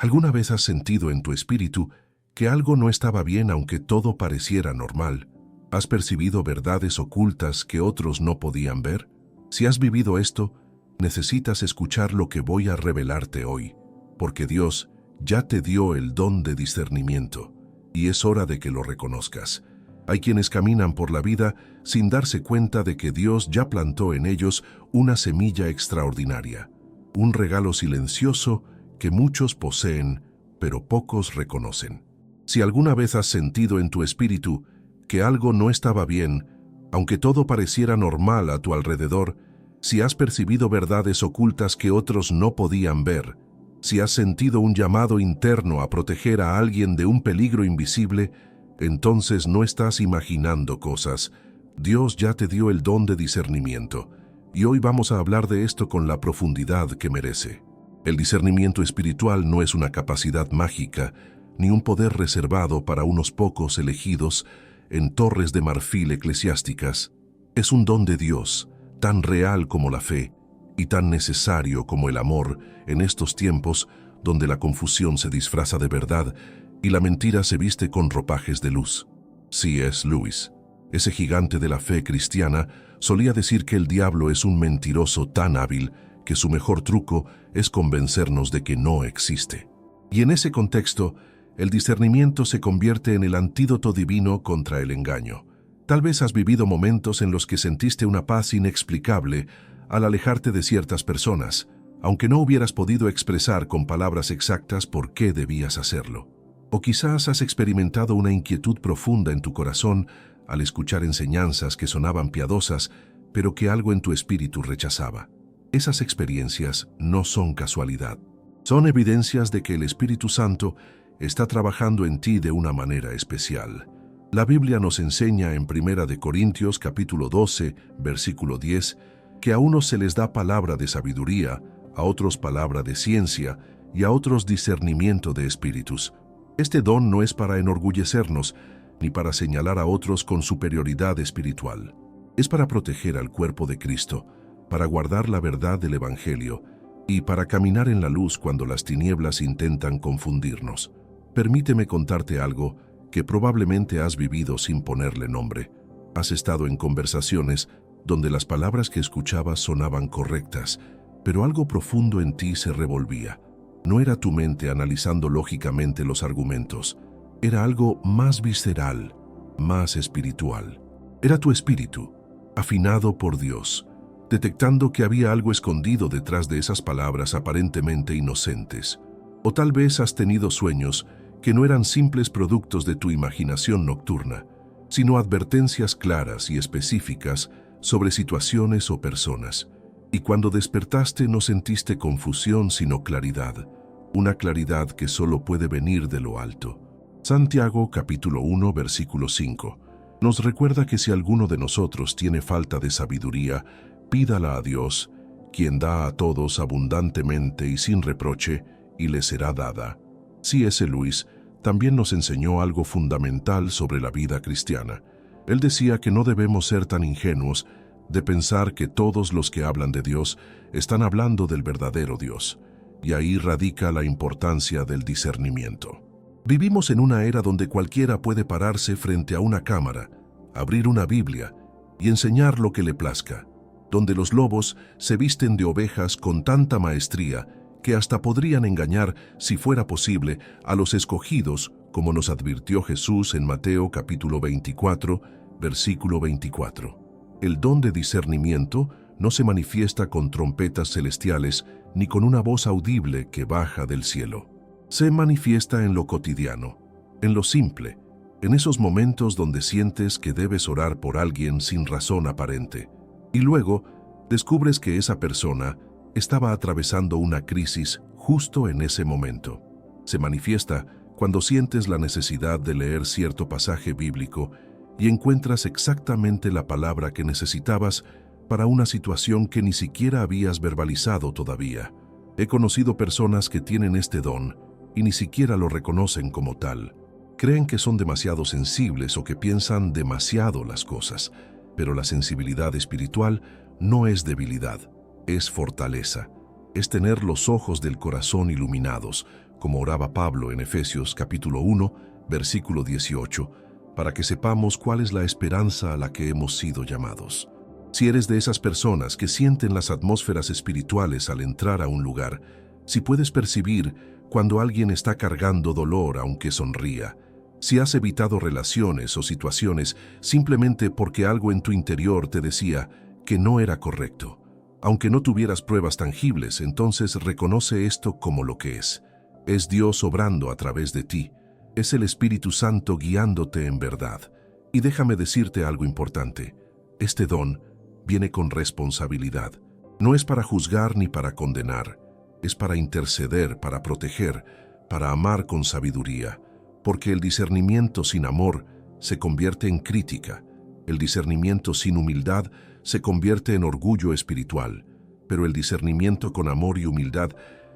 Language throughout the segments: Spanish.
¿Alguna vez has sentido en tu espíritu que algo no estaba bien aunque todo pareciera normal? ¿Has percibido verdades ocultas que otros no podían ver? Si has vivido esto, necesitas escuchar lo que voy a revelarte hoy, porque Dios ya te dio el don de discernimiento, y es hora de que lo reconozcas. Hay quienes caminan por la vida sin darse cuenta de que Dios ya plantó en ellos una semilla extraordinaria, un regalo silencioso que muchos poseen, pero pocos reconocen. Si alguna vez has sentido en tu espíritu que algo no estaba bien, aunque todo pareciera normal a tu alrededor, si has percibido verdades ocultas que otros no podían ver, si has sentido un llamado interno a proteger a alguien de un peligro invisible, entonces no estás imaginando cosas. Dios ya te dio el don de discernimiento, y hoy vamos a hablar de esto con la profundidad que merece. El discernimiento espiritual no es una capacidad mágica, ni un poder reservado para unos pocos elegidos en torres de marfil eclesiásticas. Es un don de Dios, tan real como la fe y tan necesario como el amor en estos tiempos donde la confusión se disfraza de verdad y la mentira se viste con ropajes de luz. C.S. Lewis, ese gigante de la fe cristiana, solía decir que el diablo es un mentiroso tan hábil que su mejor truco es convencernos de que no existe. Y en ese contexto, el discernimiento se convierte en el antídoto divino contra el engaño. Tal vez has vivido momentos en los que sentiste una paz inexplicable al alejarte de ciertas personas, aunque no hubieras podido expresar con palabras exactas por qué debías hacerlo. O quizás has experimentado una inquietud profunda en tu corazón al escuchar enseñanzas que sonaban piadosas, pero que algo en tu espíritu rechazaba. Esas experiencias no son casualidad. Son evidencias de que el Espíritu Santo está trabajando en ti de una manera especial. La Biblia nos enseña en 1 Corintios capítulo 12, versículo 10, que a unos se les da palabra de sabiduría, a otros palabra de ciencia y a otros discernimiento de espíritus. Este don no es para enorgullecernos ni para señalar a otros con superioridad espiritual. Es para proteger al cuerpo de Cristo, para guardar la verdad del Evangelio y para caminar en la luz cuando las tinieblas intentan confundirnos. Permíteme contarte algo que probablemente has vivido sin ponerle nombre. Has estado en conversaciones donde las palabras que escuchabas sonaban correctas, pero algo profundo en ti se revolvía. No era tu mente analizando lógicamente los argumentos, era algo más visceral, más espiritual. Era tu espíritu, afinado por Dios, detectando que había algo escondido detrás de esas palabras aparentemente inocentes. O tal vez has tenido sueños que no eran simples productos de tu imaginación nocturna, sino advertencias claras y específicas sobre situaciones o personas. Y cuando despertaste no sentiste confusión sino claridad, una claridad que solo puede venir de lo alto. Santiago capítulo 1 versículo 5 nos recuerda que si alguno de nosotros tiene falta de sabiduría, pídala a Dios, quien da a todos abundantemente y sin reproche, y le será dada. C.S. Lewis también nos enseñó algo fundamental sobre la vida cristiana. Él decía que no debemos ser tan ingenuos de pensar que todos los que hablan de Dios están hablando del verdadero Dios, y ahí radica la importancia del discernimiento. Vivimos en una era donde cualquiera puede pararse frente a una cámara, abrir una Biblia y enseñar lo que le plazca, donde los lobos se visten de ovejas con tanta maestría que hasta podrían engañar, si fuera posible, a los escogidos, como nos advirtió Jesús en Mateo capítulo 24, versículo 24. El don de discernimiento no se manifiesta con trompetas celestiales ni con una voz audible que baja del cielo. Se manifiesta en lo cotidiano, en lo simple, en esos momentos donde sientes que debes orar por alguien sin razón aparente, y luego descubres que esa persona estaba atravesando una crisis justo en ese momento. Se manifiesta cuando sientes la necesidad de leer cierto pasaje bíblico y encuentras exactamente la palabra que necesitabas para una situación que ni siquiera habías verbalizado todavía. He conocido personas que tienen este don y ni siquiera lo reconocen como tal. Creen que son demasiado sensibles o que piensan demasiado las cosas, pero la sensibilidad espiritual no es debilidad, es fortaleza. Es tener los ojos del corazón iluminados, como oraba Pablo en Efesios capítulo 1, versículo 18, para que sepamos cuál es la esperanza a la que hemos sido llamados. Si eres de esas personas que sienten las atmósferas espirituales al entrar a un lugar, si puedes percibir cuando alguien está cargando dolor aunque sonría, si has evitado relaciones o situaciones simplemente porque algo en tu interior te decía que no era correcto, aunque no tuvieras pruebas tangibles, entonces reconoce esto como lo que es. Es Dios obrando a través de ti. Es el Espíritu Santo guiándote en verdad. Y déjame decirte algo importante. Este don viene con responsabilidad. No es para juzgar ni para condenar. Es para interceder, para proteger, para amar con sabiduría. Porque el discernimiento sin amor se convierte en crítica. El discernimiento sin humildad se convierte en orgullo espiritual. Pero el discernimiento con amor y humildad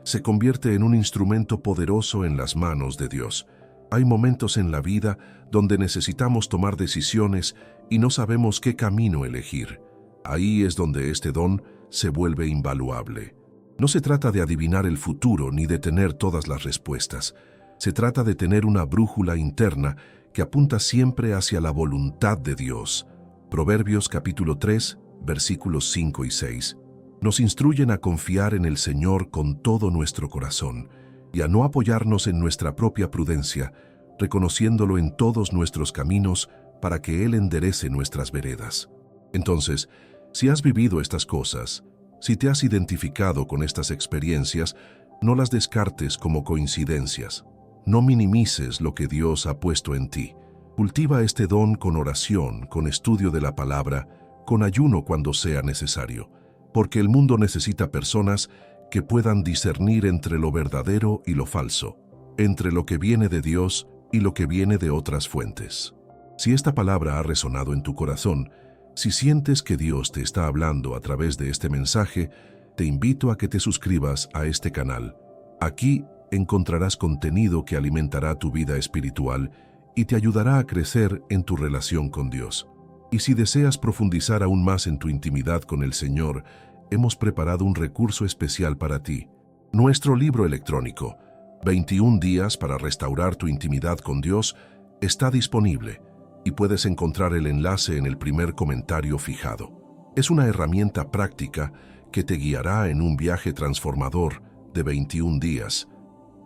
se convierte en un instrumento poderoso en las manos de Dios. Hay momentos en la vida donde necesitamos tomar decisiones y no sabemos qué camino elegir. Ahí es donde este don se vuelve invaluable. No se trata de adivinar el futuro ni de tener todas las respuestas. Se trata de tener una brújula interna que apunta siempre hacia la voluntad de Dios. Proverbios capítulo 3, versículos 5 y 6. Nos instruyen a confiar en el Señor con todo nuestro corazón y a no apoyarnos en nuestra propia prudencia, reconociéndolo en todos nuestros caminos para que Él enderece nuestras veredas. Entonces, si has vivido estas cosas, si te has identificado con estas experiencias, no las descartes como coincidencias. No minimices lo que Dios ha puesto en ti. Cultiva este don con oración, con estudio de la palabra, con ayuno cuando sea necesario, porque el mundo necesita personas que puedan discernir entre lo verdadero y lo falso, entre lo que viene de Dios y lo que viene de otras fuentes. Si esta palabra ha resonado en tu corazón, si sientes que Dios te está hablando a través de este mensaje, te invito a que te suscribas a este canal. Aquí encontrarás contenido que alimentará tu vida espiritual y te ayudará a crecer en tu relación con Dios. Y si deseas profundizar aún más en tu intimidad con el Señor, hemos preparado un recurso especial para ti. Nuestro libro electrónico, 21 días para restaurar tu intimidad con Dios, está disponible y puedes encontrar el enlace en el primer comentario fijado. Es una herramienta práctica que te guiará en un viaje transformador de 21 días.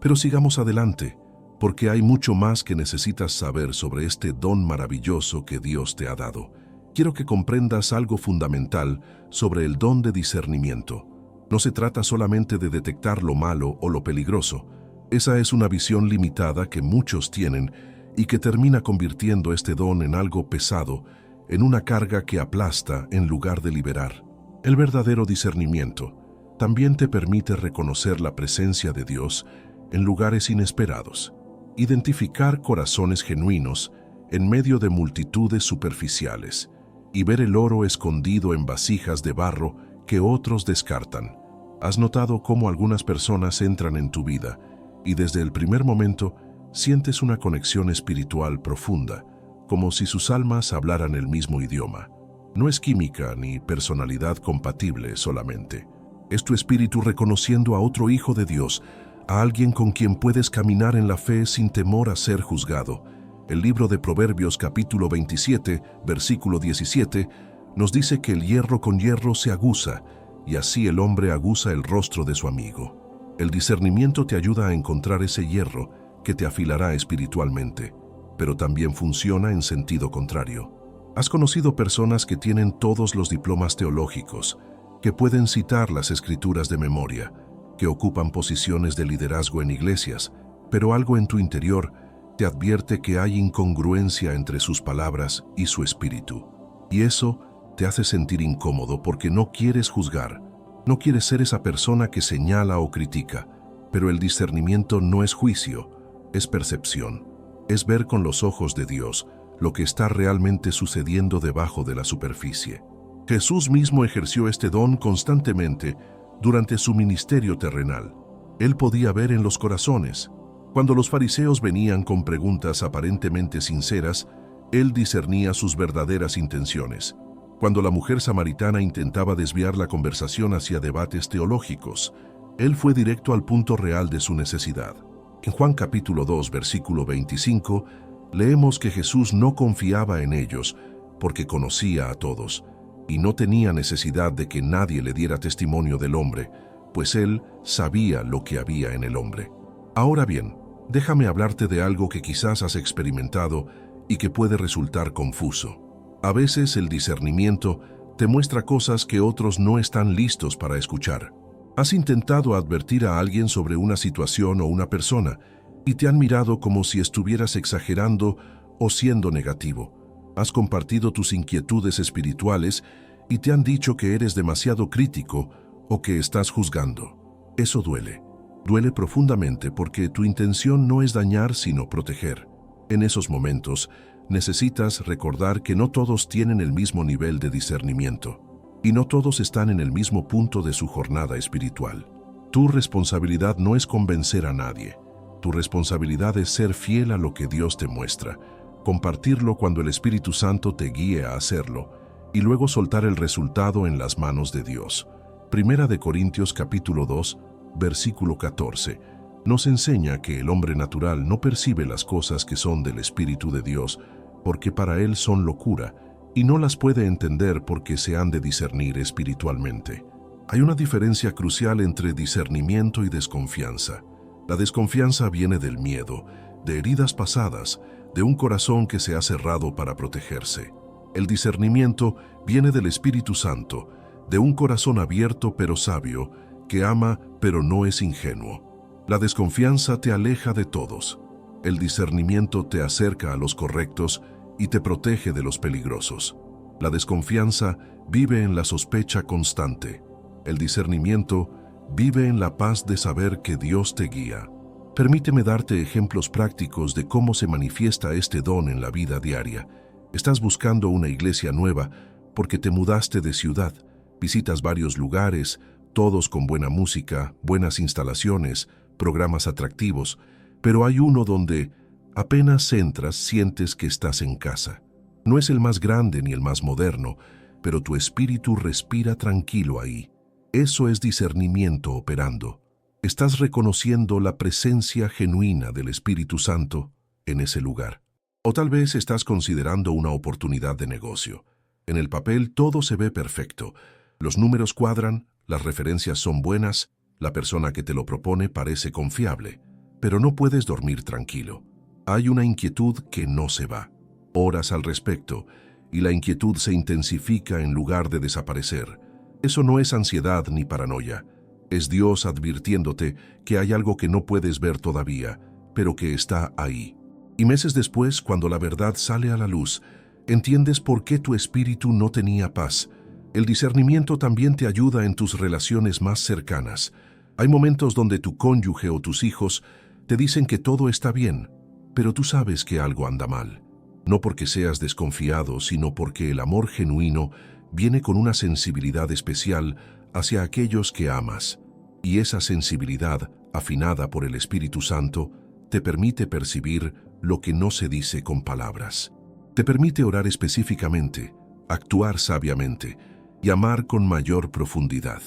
Pero sigamos adelante, porque hay mucho más que necesitas saber sobre este don maravilloso que Dios te ha dado. Quiero que comprendas algo fundamental sobre el don de discernimiento. No se trata solamente de detectar lo malo o lo peligroso. Esa es una visión limitada que muchos tienen y que termina convirtiendo este don en algo pesado, en una carga que aplasta en lugar de liberar. El verdadero discernimiento también te permite reconocer la presencia de Dios en lugares inesperados, identificar corazones genuinos en medio de multitudes superficiales y ver el oro escondido en vasijas de barro que otros descartan. ¿Has notado cómo algunas personas entran en tu vida y desde el primer momento sientes una conexión espiritual profunda, como si sus almas hablaran el mismo idioma? No es química ni personalidad compatible solamente. Es tu espíritu reconociendo a otro hijo de Dios, a alguien con quien puedes caminar en la fe sin temor a ser juzgado. El libro de Proverbios capítulo 27, versículo 17, nos dice que el hierro con hierro se aguza, y así el hombre aguza el rostro de su amigo. El discernimiento te ayuda a encontrar ese hierro que te afilará espiritualmente, pero también funciona en sentido contrario. ¿Has conocido personas que tienen todos los diplomas teológicos, que pueden citar las escrituras de memoria, que ocupan posiciones de liderazgo en iglesias, pero algo en tu interior te advierte que hay incongruencia entre sus palabras y su espíritu? Y eso te hace sentir incómodo porque no quieres juzgar, no quieres ser esa persona que señala o critica, pero el discernimiento no es juicio, es percepción, es ver con los ojos de Dios lo que está realmente sucediendo debajo de la superficie. Jesús mismo ejerció este don constantemente durante su ministerio terrenal. Él podía ver en los corazones. Cuando los fariseos venían con preguntas aparentemente sinceras, Él discernía sus verdaderas intenciones. Cuando la mujer samaritana intentaba desviar la conversación hacia debates teológicos, Él fue directo al punto real de su necesidad. En Juan capítulo 2, versículo 25, leemos que Jesús no confiaba en ellos porque conocía a todos y no tenía necesidad de que nadie le diera testimonio del hombre, pues él sabía lo que había en el hombre. Ahora bien, déjame hablarte de algo que quizás has experimentado y que puede resultar confuso. A veces el discernimiento te muestra cosas que otros no están listos para escuchar. Has intentado advertir a alguien sobre una situación o una persona y te han mirado como si estuvieras exagerando o siendo negativo. Has compartido tus inquietudes espirituales y te han dicho que eres demasiado crítico o que estás juzgando. Eso duele. Duele profundamente porque tu intención no es dañar sino proteger. En esos momentos, necesitas recordar que no todos tienen el mismo nivel de discernimiento y no todos están en el mismo punto de su jornada espiritual. Tu responsabilidad no es convencer a nadie. Tu responsabilidad es ser fiel a lo que Dios te muestra, compartirlo cuando el Espíritu Santo te guíe a hacerlo y luego soltar el resultado en las manos de Dios. Primera de Corintios capítulo 2, versículo 14, nos enseña que el hombre natural no percibe las cosas que son del Espíritu de Dios, porque para él son locura, y no las puede entender porque se han de discernir espiritualmente. Hay una diferencia crucial entre discernimiento y desconfianza. La desconfianza viene del miedo, de heridas pasadas, de un corazón que se ha cerrado para protegerse. El discernimiento viene del Espíritu Santo, de un corazón abierto pero sabio, que ama pero no es ingenuo. La desconfianza te aleja de todos. El discernimiento te acerca a los correctos y te protege de los peligrosos. La desconfianza vive en la sospecha constante. El discernimiento vive en la paz de saber que Dios te guía. Permíteme darte ejemplos prácticos de cómo se manifiesta este don en la vida diaria. Estás buscando una iglesia nueva porque te mudaste de ciudad, visitas varios lugares, todos con buena música, buenas instalaciones, programas atractivos, pero hay uno donde apenas entras sientes que estás en casa. No es el más grande ni el más moderno, pero tu espíritu respira tranquilo ahí. Eso es discernimiento operando. Estás reconociendo la presencia genuina del Espíritu Santo en ese lugar. O tal vez estás considerando una oportunidad de negocio. En el papel todo se ve perfecto. Los números cuadran, las referencias son buenas, la persona que te lo propone parece confiable, pero no puedes dormir tranquilo. Hay una inquietud que no se va. Oras al respecto y la inquietud se intensifica en lugar de desaparecer. Eso no es ansiedad ni paranoia. Es Dios advirtiéndote que hay algo que no puedes ver todavía, pero que está ahí. Y meses después, cuando la verdad sale a la luz, entiendes por qué tu espíritu no tenía paz. El discernimiento también te ayuda en tus relaciones más cercanas. Hay momentos donde tu cónyuge o tus hijos te dicen que todo está bien, pero tú sabes que algo anda mal. No porque seas desconfiado, sino porque el amor genuino viene con una sensibilidad especial hacia aquellos que amas. Y esa sensibilidad, afinada por el Espíritu Santo, te permite percibir lo que no se dice con palabras. Te permite orar específicamente, actuar sabiamente y amar con mayor profundidad.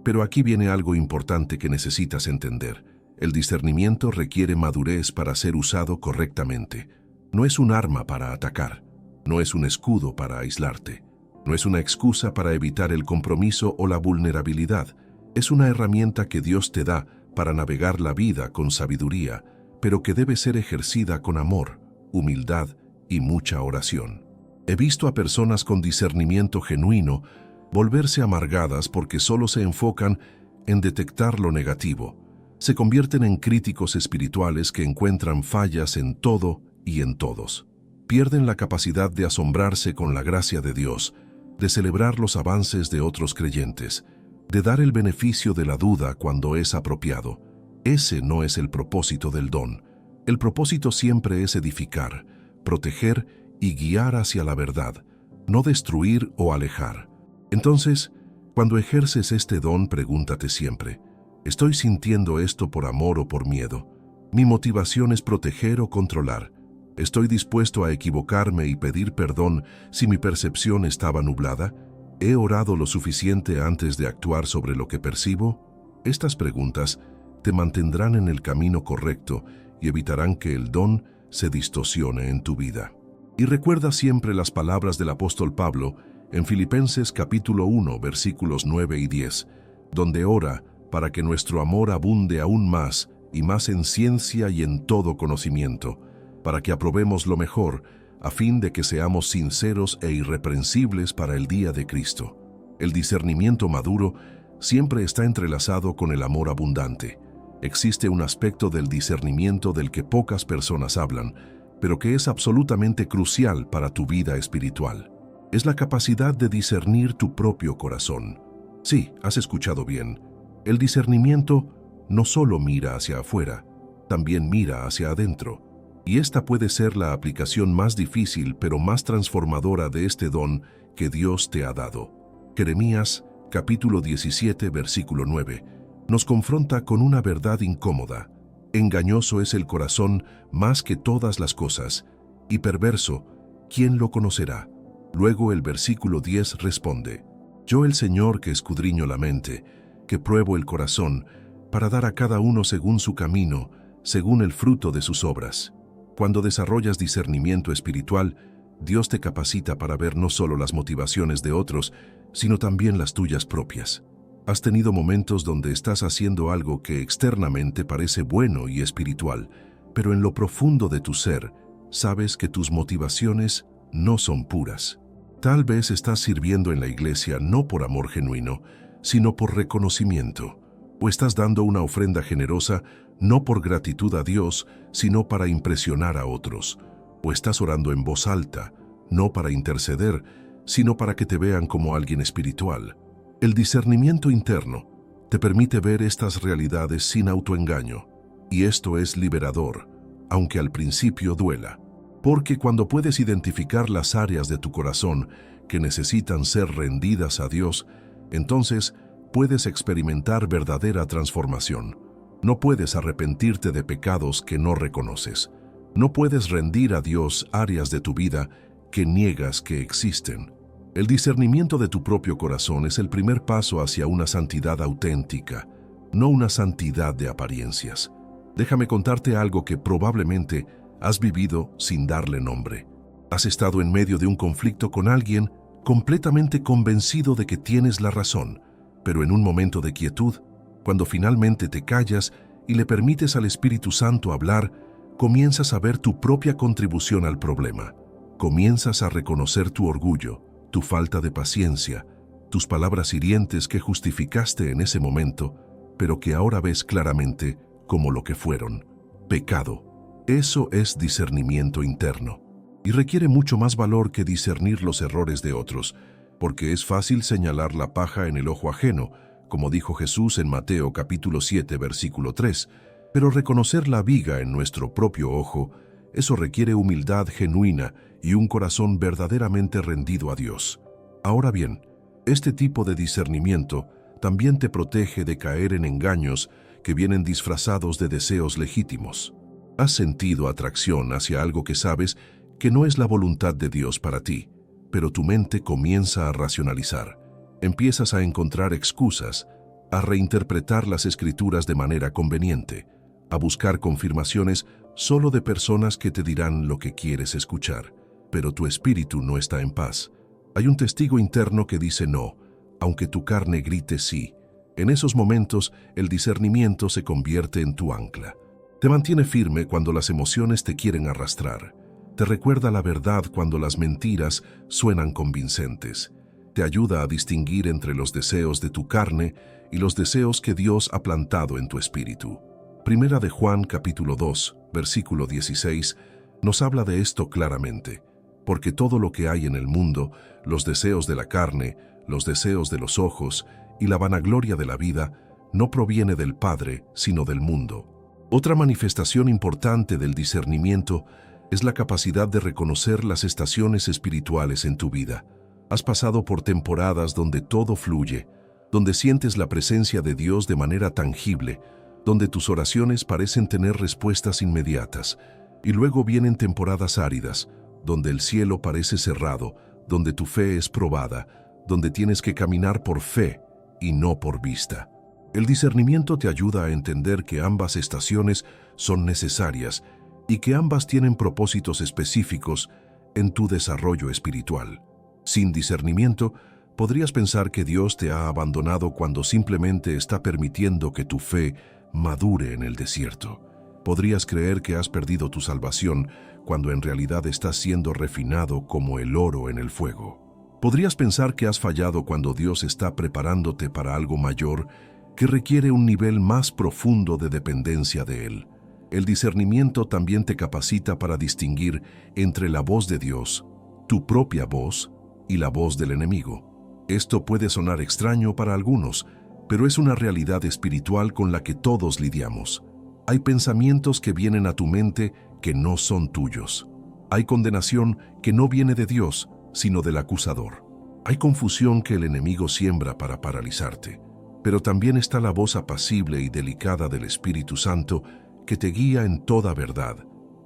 Pero aquí viene algo importante que necesitas entender. El discernimiento requiere madurez para ser usado correctamente. No es un arma para atacar, no es un escudo para aislarte, no es una excusa para evitar el compromiso o la vulnerabilidad. Es una herramienta que Dios te da para navegar la vida con sabiduría, pero que debe ser ejercida con amor, humildad y mucha oración. He visto a personas con discernimiento genuino volverse amargadas porque solo se enfocan en detectar lo negativo. Se convierten en críticos espirituales que encuentran fallas en todo y en todos. Pierden la capacidad de asombrarse con la gracia de Dios, de celebrar los avances de otros creyentes, de dar el beneficio de la duda cuando es apropiado. Ese no es el propósito del don. El propósito siempre es edificar, proteger y guiar hacia la verdad, no destruir o alejar. Entonces, cuando ejerces este don, pregúntate siempre, ¿estoy sintiendo esto por amor o por miedo? ¿Mi motivación es proteger o controlar? ¿Estoy dispuesto a equivocarme y pedir perdón si mi percepción estaba nublada? ¿He orado lo suficiente antes de actuar sobre lo que percibo? Estas preguntas te mantendrán en el camino correcto y evitarán que el don se distorsione en tu vida. Y recuerda siempre las palabras del apóstol Pablo en Filipenses capítulo 1, versículos 9 y 10, donde ora para que nuestro amor abunde aún más y más en ciencia y en todo conocimiento, para que aprobemos lo mejor, a fin de que seamos sinceros e irreprensibles para el día de Cristo. El discernimiento maduro siempre está entrelazado con el amor abundante. Existe un aspecto del discernimiento del que pocas personas hablan, pero que es absolutamente crucial para tu vida espiritual. Es la capacidad de discernir tu propio corazón. Sí, has escuchado bien. El discernimiento no solo mira hacia afuera, también mira hacia adentro. Y esta puede ser la aplicación más difícil pero más transformadora de este don que Dios te ha dado. Jeremías, capítulo 17, versículo 9, nos confronta con una verdad incómoda. Engañoso es el corazón más que todas las cosas, y perverso, ¿quién lo conocerá? Luego el versículo 10 responde: Yo el Señor que escudriño la mente, que pruebo el corazón, para dar a cada uno según su camino, según el fruto de sus obras. Cuando desarrollas discernimiento espiritual, Dios te capacita para ver no solo las motivaciones de otros, sino también las tuyas propias. Has tenido momentos donde estás haciendo algo que externamente parece bueno y espiritual, pero en lo profundo de tu ser, sabes que tus motivaciones no son puras. Tal vez estás sirviendo en la iglesia no por amor genuino, sino por reconocimiento, o estás dando una ofrenda generosa no por gratitud a Dios, sino para impresionar a otros, o estás orando en voz alta, no para interceder, sino para que te vean como alguien espiritual. El discernimiento interno te permite ver estas realidades sin autoengaño, y esto es liberador, aunque al principio duela, porque cuando puedes identificar las áreas de tu corazón que necesitan ser rendidas a Dios, entonces puedes experimentar verdadera transformación. No puedes arrepentirte de pecados que no reconoces. No puedes rendir a Dios áreas de tu vida que niegas que existen. El discernimiento de tu propio corazón es el primer paso hacia una santidad auténtica, no una santidad de apariencias. Déjame contarte algo que probablemente has vivido sin darle nombre. Has estado en medio de un conflicto con alguien completamente convencido de que tienes la razón, pero en un momento de quietud, cuando finalmente te callas y le permites al Espíritu Santo hablar, comienzas a ver tu propia contribución al problema. Comienzas a reconocer tu orgullo, tu falta de paciencia, tus palabras hirientes que justificaste en ese momento, pero que ahora ves claramente como lo que fueron: pecado. Eso es discernimiento interno, y requiere mucho más valor que discernir los errores de otros, porque es fácil señalar la paja en el ojo ajeno, como dijo Jesús en Mateo capítulo 7, versículo 3, pero reconocer la viga en nuestro propio ojo, eso requiere humildad genuina y un corazón verdaderamente rendido a Dios. Ahora bien, este tipo de discernimiento también te protege de caer en engaños que vienen disfrazados de deseos legítimos. Has sentido atracción hacia algo que sabes que no es la voluntad de Dios para ti, pero tu mente comienza a racionalizar. Empiezas a encontrar excusas, a reinterpretar las Escrituras de manera conveniente, a buscar confirmaciones solo de personas que te dirán lo que quieres escuchar. Pero tu espíritu no está en paz. Hay un testigo interno que dice no, aunque tu carne grite sí. En esos momentos, el discernimiento se convierte en tu ancla. Te mantiene firme cuando las emociones te quieren arrastrar. Te recuerda la verdad cuando las mentiras suenan convincentes. Te ayuda a distinguir entre los deseos de tu carne y los deseos que Dios ha plantado en tu espíritu. Primera de Juan capítulo 2, versículo 16, nos habla de esto claramente. Porque todo lo que hay en el mundo, los deseos de la carne, los deseos de los ojos y la vanagloria de la vida, no proviene del Padre, sino del mundo. Otra manifestación importante del discernimiento es la capacidad de reconocer las estaciones espirituales en tu vida. Has pasado por temporadas donde todo fluye, donde sientes la presencia de Dios de manera tangible, donde tus oraciones parecen tener respuestas inmediatas, y luego vienen temporadas áridas, donde el cielo parece cerrado, donde tu fe es probada, donde tienes que caminar por fe y no por vista. El discernimiento te ayuda a entender que ambas estaciones son necesarias y que ambas tienen propósitos específicos en tu desarrollo espiritual. Sin discernimiento, podrías pensar que Dios te ha abandonado cuando simplemente está permitiendo que tu fe madure en el desierto. Podrías creer que has perdido tu salvación cuando en realidad estás siendo refinado como el oro en el fuego. Podrías pensar que has fallado cuando Dios está preparándote para algo mayor que requiere un nivel más profundo de dependencia de Él. El discernimiento también te capacita para distinguir entre la voz de Dios, tu propia voz, y la voz del enemigo. Esto puede sonar extraño para algunos, pero es una realidad espiritual con la que todos lidiamos. Hay pensamientos que vienen a tu mente que no son tuyos. Hay condenación que no viene de Dios, sino del acusador. Hay confusión que el enemigo siembra para paralizarte. Pero también está la voz apacible y delicada del Espíritu Santo que te guía en toda verdad,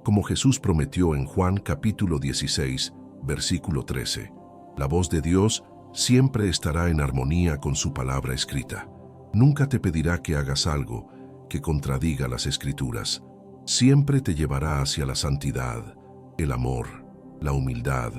como Jesús prometió en Juan capítulo 16, versículo 13. La voz de Dios siempre estará en armonía con su palabra escrita. Nunca te pedirá que hagas algo que contradiga las Escrituras. Siempre te llevará hacia la santidad, el amor, la humildad,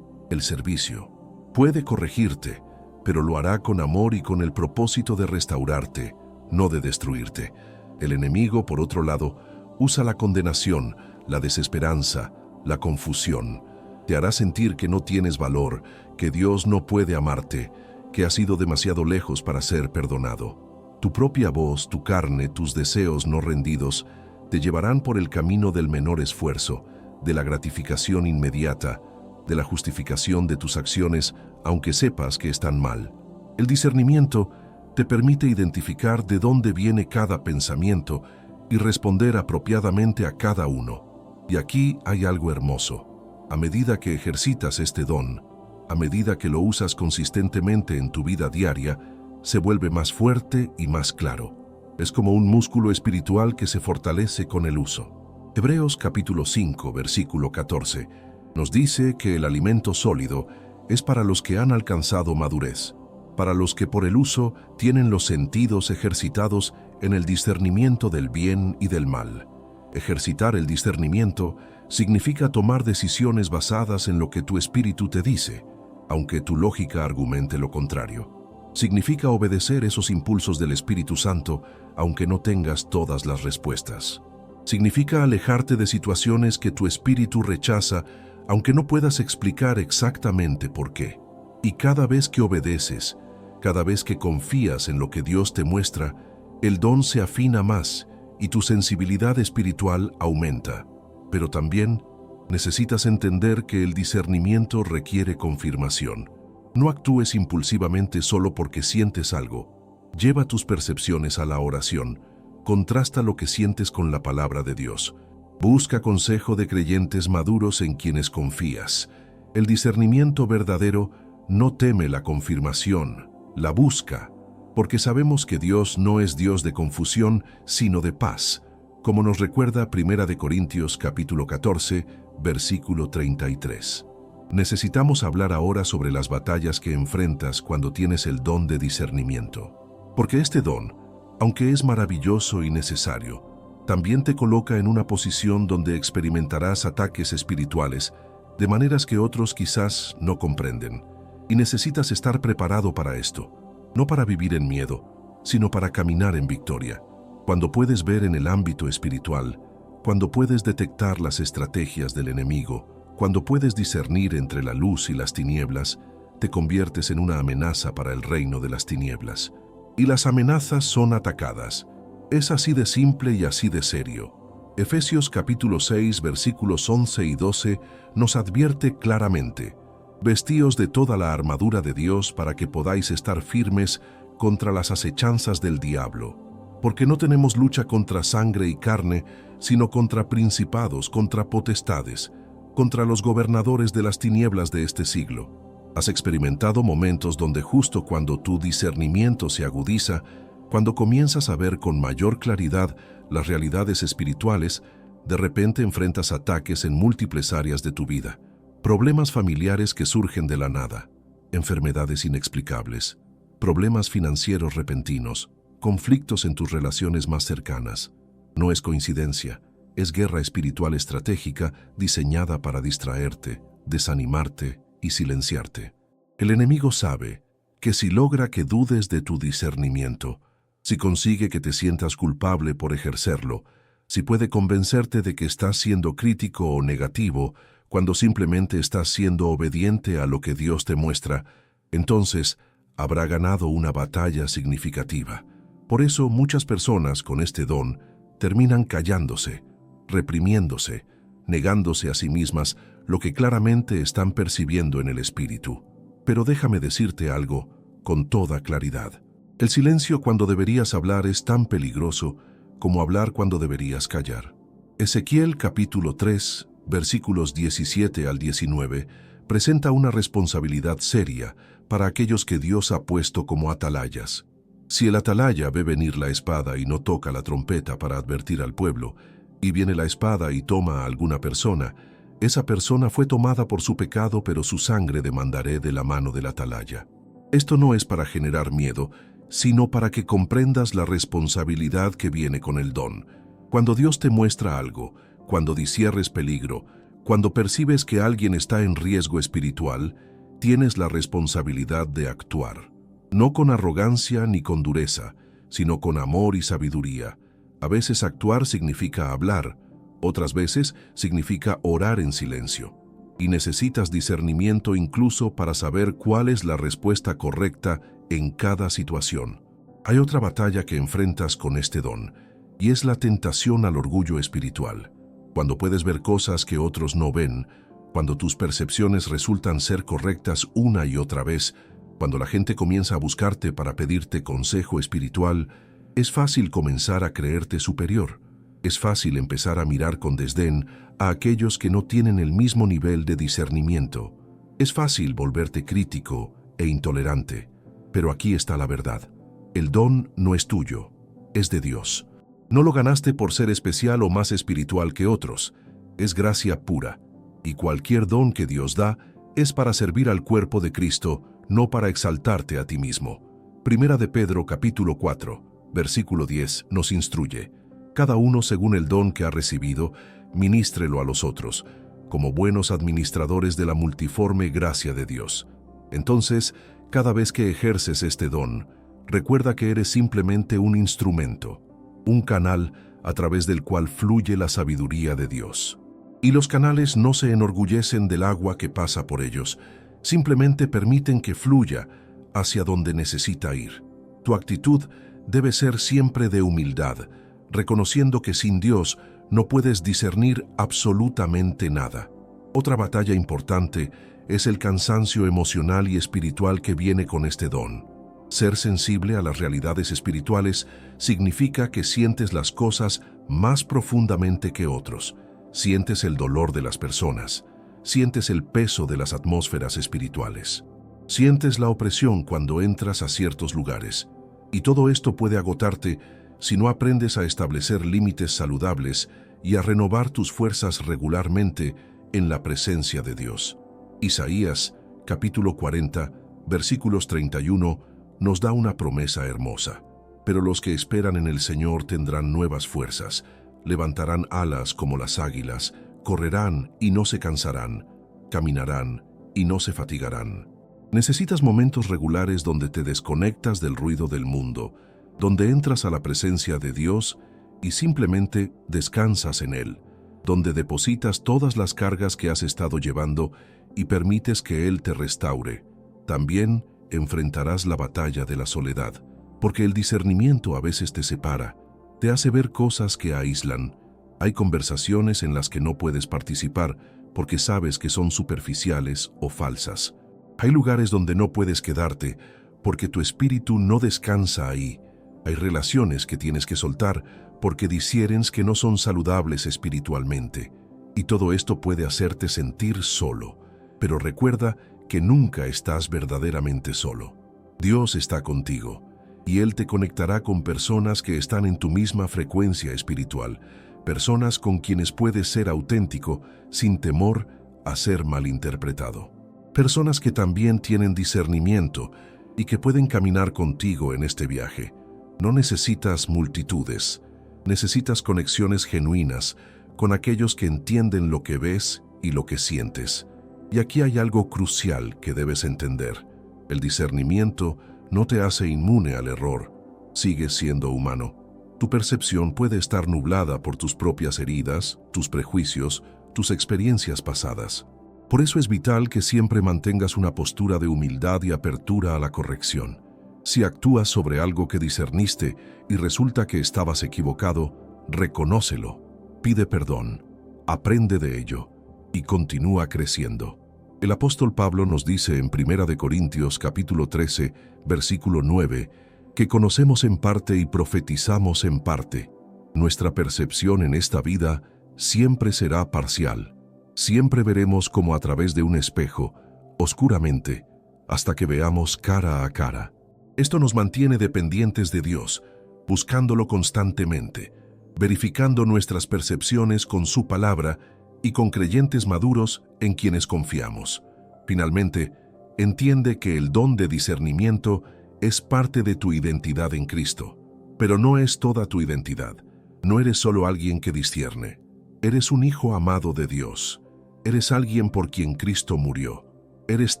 el servicio. Puede corregirte, pero lo hará con amor y con el propósito de restaurarte, no de destruirte. El enemigo, por otro lado, usa la condenación, la desesperanza, la confusión. Te hará sentir que no tienes valor, que Dios no puede amarte, que has ido demasiado lejos para ser perdonado. Tu propia voz, tu carne, tus deseos no rendidos, te llevarán por el camino del menor esfuerzo, de la gratificación inmediata, de la justificación de tus acciones, aunque sepas que están mal. El discernimiento te permite identificar de dónde viene cada pensamiento y responder apropiadamente a cada uno. Y aquí hay algo hermoso. A medida que ejercitas este don, a medida que lo usas consistentemente en tu vida diaria, se vuelve más fuerte y más claro. Es como un músculo espiritual que se fortalece con el uso. Hebreos capítulo 5, versículo 14, nos dice que el alimento sólido es para los que han alcanzado madurez, para los que por el uso tienen los sentidos ejercitados en el discernimiento del bien y del mal. Ejercitar el discernimiento significa tomar decisiones basadas en lo que tu espíritu te dice, aunque tu lógica argumente lo contrario. Significa obedecer esos impulsos del Espíritu Santo, aunque no tengas todas las respuestas. Significa alejarte de situaciones que tu espíritu rechaza, aunque no puedas explicar exactamente por qué. Y cada vez que obedeces, cada vez que confías en lo que Dios te muestra, el don se afina más y tu sensibilidad espiritual aumenta. Pero también necesitas entender que el discernimiento requiere confirmación. No actúes impulsivamente solo porque sientes algo. Lleva tus percepciones a la oración. Contrasta lo que sientes con la palabra de Dios. Busca consejo de creyentes maduros en quienes confías. El discernimiento verdadero no teme la confirmación, la busca, porque sabemos que Dios no es Dios de confusión, sino de paz, como nos recuerda 1 Corintios capítulo 14, versículo 33. Necesitamos hablar ahora sobre las batallas que enfrentas cuando tienes el don de discernimiento. Porque este don, aunque es maravilloso y necesario, también te coloca en una posición donde experimentarás ataques espirituales de maneras que otros quizás no comprenden. Y necesitas estar preparado para esto, no para vivir en miedo, sino para caminar en victoria. Cuando puedes ver en el ámbito espiritual, cuando puedes detectar las estrategias del enemigo, cuando puedes discernir entre la luz y las tinieblas, te conviertes en una amenaza para el reino de las tinieblas. Y las amenazas son atacadas. Es así de simple y así de serio. Efesios capítulo 6, versículos 11 y 12 nos advierte claramente: vestíos de toda la armadura de Dios para que podáis estar firmes contra las acechanzas del diablo. Porque no tenemos lucha contra sangre y carne, sino contra principados, contra potestades, contra los gobernadores de las tinieblas de este siglo. ¿Has experimentado momentos donde justo cuando tu discernimiento se agudiza, cuando comienzas a ver con mayor claridad las realidades espirituales, de repente enfrentas ataques en múltiples áreas de tu vida? Problemas familiares que surgen de la nada, enfermedades inexplicables, problemas financieros repentinos, conflictos en tus relaciones más cercanas. No es coincidencia, es guerra espiritual estratégica diseñada para distraerte, desanimarte y silenciarte. El enemigo sabe que si logra que dudes de tu discernimiento, si consigue que te sientas culpable por ejercerlo, si puede convencerte de que estás siendo crítico o negativo cuando simplemente estás siendo obediente a lo que Dios te muestra, entonces habrá ganado una batalla significativa. Por eso muchas personas con este don terminan callándose, reprimiéndose, negándose a sí mismas lo que claramente están percibiendo en el espíritu. Pero déjame decirte algo con toda claridad. El silencio cuando deberías hablar es tan peligroso como hablar cuando deberías callar. Ezequiel capítulo 3, versículos 17 al 19, presenta una responsabilidad seria para aquellos que Dios ha puesto como atalayas. Si el atalaya ve venir la espada y no toca la trompeta para advertir al pueblo, y viene la espada y toma a alguna persona, esa persona fue tomada por su pecado, pero su sangre demandaré de la mano del atalaya. Esto no es para generar miedo, sino para que comprendas la responsabilidad que viene con el don. Cuando Dios te muestra algo, cuando disciernes peligro, cuando percibes que alguien está en riesgo espiritual, tienes la responsabilidad de actuar. No con arrogancia ni con dureza, sino con amor y sabiduría. A veces actuar significa hablar, otras veces significa orar en silencio. Y necesitas discernimiento incluso para saber cuál es la respuesta correcta en cada situación. Hay otra batalla que enfrentas con este don, y es la tentación al orgullo espiritual. Cuando puedes ver cosas que otros no ven, cuando tus percepciones resultan ser correctas una y otra vez, cuando la gente comienza a buscarte para pedirte consejo espiritual, es fácil comenzar a creerte superior. Es fácil empezar a mirar con desdén a aquellos que no tienen el mismo nivel de discernimiento. Es fácil volverte crítico e intolerante. Pero aquí está la verdad. El don no es tuyo, es de Dios. No lo ganaste por ser especial o más espiritual que otros. Es gracia pura. Y cualquier don que Dios da es para servir al cuerpo de Cristo, no para exaltarte a ti mismo. Primera de Pedro capítulo 4, versículo 10 nos instruye: cada uno según el don que ha recibido, ministrelo a los otros, como buenos administradores de la multiforme gracia de Dios. Entonces, cada vez que ejerces este don, recuerda que eres simplemente un instrumento, un canal a través del cual fluye la sabiduría de Dios. Y los canales no se enorgullecen del agua que pasa por ellos, simplemente permiten que fluya hacia donde necesita ir. Tu actitud debe ser siempre de humildad, reconociendo que sin Dios no puedes discernir absolutamente nada. Otra batalla importante es el cansancio emocional y espiritual que viene con este don. Ser sensible a las realidades espirituales significa que sientes las cosas más profundamente que otros. Sientes el dolor de las personas, sientes el peso de las atmósferas espirituales. Sientes la opresión cuando entras a ciertos lugares. Y todo esto puede agotarte si no aprendes a establecer límites saludables y a renovar tus fuerzas regularmente en la presencia de Dios. Isaías, capítulo 40, versículos 31, nos da una promesa hermosa. Pero los que esperan en el Señor tendrán nuevas fuerzas, levantarán alas como las águilas, correrán y no se cansarán, caminarán y no se fatigarán. Necesitas momentos regulares donde te desconectas del ruido del mundo, donde entras a la presencia de Dios y simplemente descansas en Él, donde depositas todas las cargas que has estado llevando y permites que Él te restaure. También enfrentarás la batalla de la soledad, porque el discernimiento a veces te separa, te hace ver cosas que aíslan. Hay conversaciones en las que no puedes participar porque sabes que son superficiales o falsas. Hay lugares donde no puedes quedarte porque tu espíritu no descansa ahí. Hay relaciones que tienes que soltar porque disiernes que no son saludables espiritualmente. Y todo esto puede hacerte sentir solo. Pero recuerda que nunca estás verdaderamente solo. Dios está contigo y Él te conectará con personas que están en tu misma frecuencia espiritual, personas con quienes puedes ser auténtico sin temor a ser malinterpretado. Personas que también tienen discernimiento y que pueden caminar contigo en este viaje. No necesitas multitudes, necesitas conexiones genuinas con aquellos que entienden lo que ves y lo que sientes. Y aquí hay algo crucial que debes entender. El discernimiento no te hace inmune al error. Sigues siendo humano. Tu percepción puede estar nublada por tus propias heridas, tus prejuicios, tus experiencias pasadas. Por eso es vital que siempre mantengas una postura de humildad y apertura a la corrección. Si actúas sobre algo que discerniste y resulta que estabas equivocado, reconócelo, pide perdón, aprende de ello y continúa creciendo. El apóstol Pablo nos dice en 1 Corintios capítulo 13, versículo 9, que conocemos en parte y profetizamos en parte. Nuestra percepción en esta vida siempre será parcial. Siempre veremos como a través de un espejo, oscuramente, hasta que veamos cara a cara. Esto nos mantiene dependientes de Dios, buscándolo constantemente, verificando nuestras percepciones con su palabra y con creyentes maduros en quienes confiamos. Finalmente, entiende que el don de discernimiento es parte de tu identidad en Cristo, pero no es toda tu identidad. No eres solo alguien que discierne. Eres un hijo amado de Dios. Eres alguien por quien Cristo murió. Eres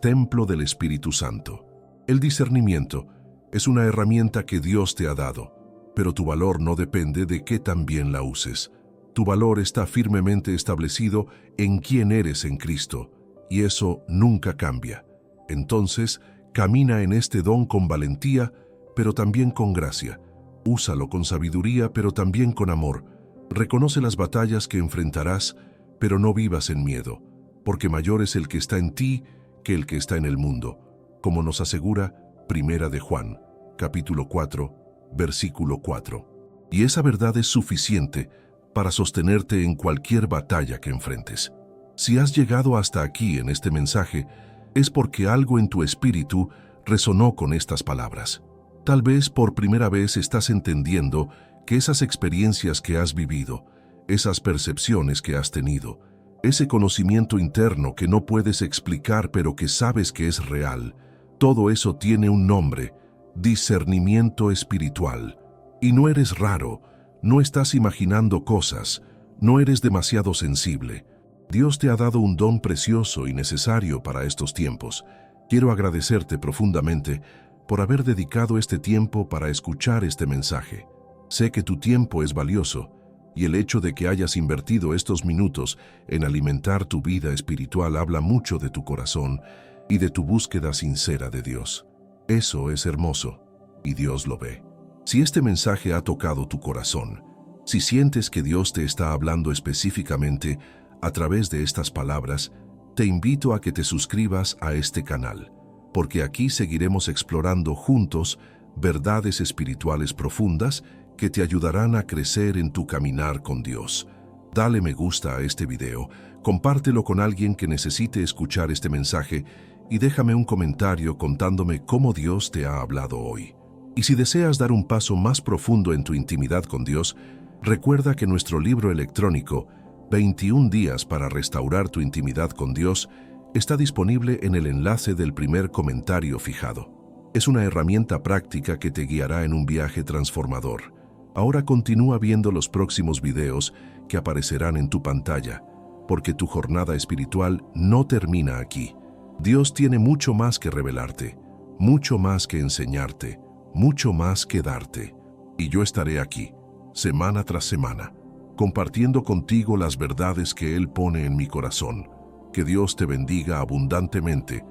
templo del Espíritu Santo. El discernimiento es una herramienta que Dios te ha dado, pero tu valor no depende de qué tan bien la uses. Tu valor está firmemente establecido en quién eres en Cristo, y eso nunca cambia. Entonces, camina en este don con valentía, pero también con gracia. Úsalo con sabiduría, pero también con amor. Reconoce las batallas que enfrentarás, pero no vivas en miedo, porque mayor es el que está en ti que el que está en el mundo, como nos asegura 1 de Juan, capítulo 4, versículo 4. Y esa verdad es suficiente para sostenerte en cualquier batalla que enfrentes. Si has llegado hasta aquí en este mensaje, es porque algo en tu espíritu resonó con estas palabras. Tal vez por primera vez estás entendiendo que esas experiencias que has vivido, esas percepciones que has tenido, ese conocimiento interno que no puedes explicar pero que sabes que es real, todo eso tiene un nombre: discernimiento espiritual. Y no eres raro, no estás imaginando cosas, no eres demasiado sensible. Dios te ha dado un don precioso y necesario para estos tiempos. Quiero agradecerte profundamente por haber dedicado este tiempo para escuchar este mensaje. Sé que tu tiempo es valioso, y el hecho de que hayas invertido estos minutos en alimentar tu vida espiritual habla mucho de tu corazón y de tu búsqueda sincera de Dios. Eso es hermoso, y Dios lo ve. Si este mensaje ha tocado tu corazón, si sientes que Dios te está hablando específicamente a través de estas palabras, te invito a que te suscribas a este canal, porque aquí seguiremos explorando juntos verdades espirituales profundas que te ayudarán a crecer en tu caminar con Dios. Dale me gusta a este video, compártelo con alguien que necesite escuchar este mensaje y déjame un comentario contándome cómo Dios te ha hablado hoy. Y si deseas dar un paso más profundo en tu intimidad con Dios, recuerda que nuestro libro electrónico 21 días para restaurar tu intimidad con Dios está disponible en el enlace del primer comentario fijado. Es una herramienta práctica que te guiará en un viaje transformador. Ahora continúa viendo los próximos videos que aparecerán en tu pantalla, porque tu jornada espiritual no termina aquí. Dios tiene mucho más que revelarte, mucho más que enseñarte, mucho más que darte. Y yo estaré aquí, semana tras semana, compartiendo contigo las verdades que Él pone en mi corazón. Que Dios te bendiga abundantemente